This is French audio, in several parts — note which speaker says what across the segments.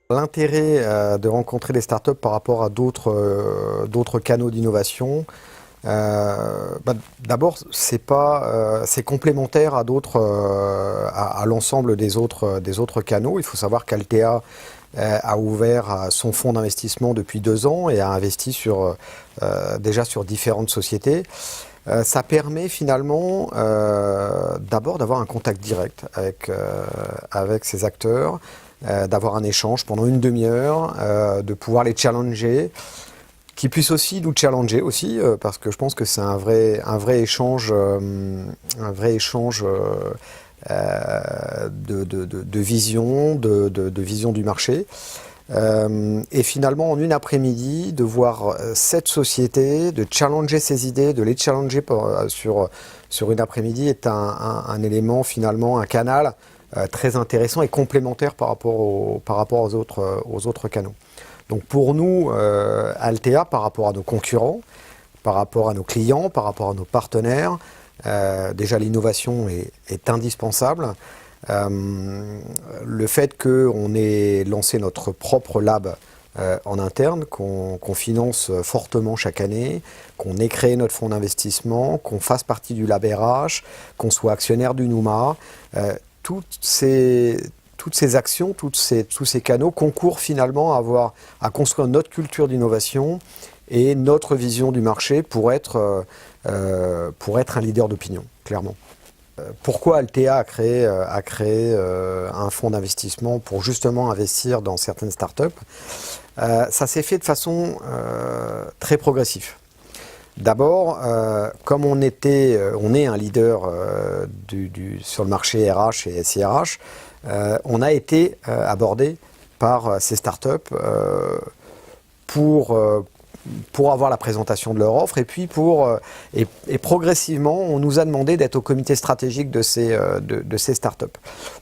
Speaker 1: L'intérêt de rencontrer les startups par rapport à d'autres canaux d'innovation, d'abord, c'est complémentaire à l'ensemble des autres canaux. Il faut savoir qu'Altea a ouvert son fonds d'investissement depuis 2 ans et a investi déjà sur différentes sociétés. Ça permet finalement d'abord d'avoir un contact direct avec ces acteurs, d'avoir un échange pendant une demi-heure, de pouvoir les challenger, qu'ils puissent aussi nous challenger aussi, parce que je pense que c'est un vrai échange, de vision, de vision du marché. Et finalement, en une après-midi, de voir cette société, de challenger ses idées, de les challenger sur une après-midi est un élément finalement, un canal très intéressant et complémentaire par rapport aux autres canaux. Donc pour nous, Altea, par rapport à nos concurrents, par rapport à nos clients, par rapport à nos partenaires, déjà l'innovation est indispensable. Le fait qu'on ait lancé notre propre lab en interne, qu'on finance fortement chaque année, qu'on ait créé notre fonds d'investissement, qu'on fasse partie du lab RH, qu'on soit actionnaire du Nouma, toutes ces actions, tous ces canaux concourent finalement à construire notre culture d'innovation et notre vision du marché pour être un leader d'opinion, clairement. Pourquoi Altea a créé un fonds d'investissement pour justement investir dans certaines startups? Ça s'est fait de façon très progressive. D'abord, comme on est un leader sur le marché RH et SIRH, on a été abordé par ces startups pour avoir la présentation de leur offre et puis et progressivement on nous a demandé d'être au comité stratégique de ces startups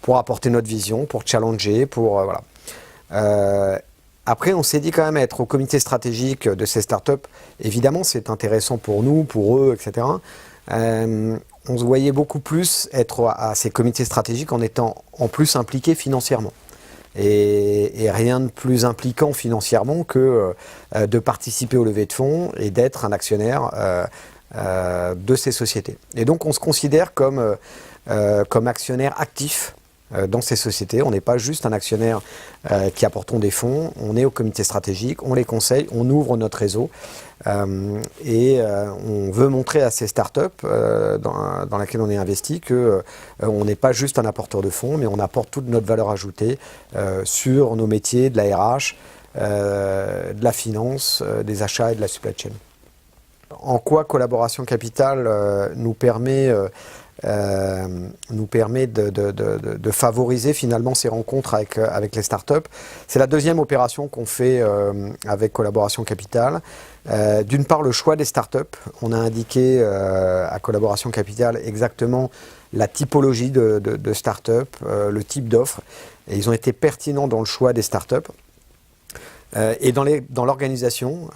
Speaker 1: pour apporter notre vision, pour challenger, voilà. Après on s'est dit quand même être au comité stratégique de ces startups, évidemment c'est intéressant pour nous, pour eux, etc. On se voyait beaucoup plus être à ces comités stratégiques en étant en plus impliqués financièrement. Et rien de plus impliquant financièrement que de participer aux levées de fonds et d'être un actionnaire de ces sociétés. Et donc on se considère comme actionnaire actif dans ces sociétés. On n'est pas juste un actionnaire qui apportons des fonds, on est au comité stratégique, on les conseille, on ouvre notre réseau et on veut montrer à ces startups dans lesquelles on est investi qu'on n'est pas juste un apporteur de fonds, mais on apporte toute notre valeur ajoutée sur nos métiers de la RH, de la finance, des achats et de la supply chain. En quoi Collaboration Capital nous permet de favoriser finalement ces rencontres avec les startups. C'est la deuxième opération qu'on fait avec Collaboration Capital. D'une part, le choix des startups. On a indiqué à Collaboration Capital exactement la typologie de startups, le type d'offres. Et ils ont été pertinents dans le choix des startups. Et dans l'organisation,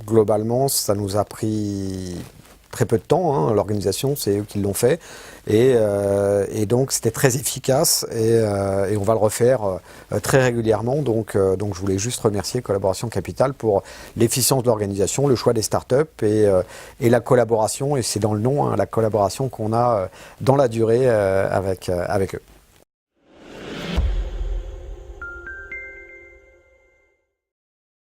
Speaker 1: globalement, ça nous a pris très peu de temps, hein. L'organisation, c'est eux qui l'ont fait. Et donc, c'était très efficace et on va le refaire très régulièrement. Donc, je voulais juste remercier Collaboration Capital pour l'efficience de l'organisation, le choix des startups et la collaboration, et c'est dans le nom, hein, la collaboration qu'on a dans la durée avec eux.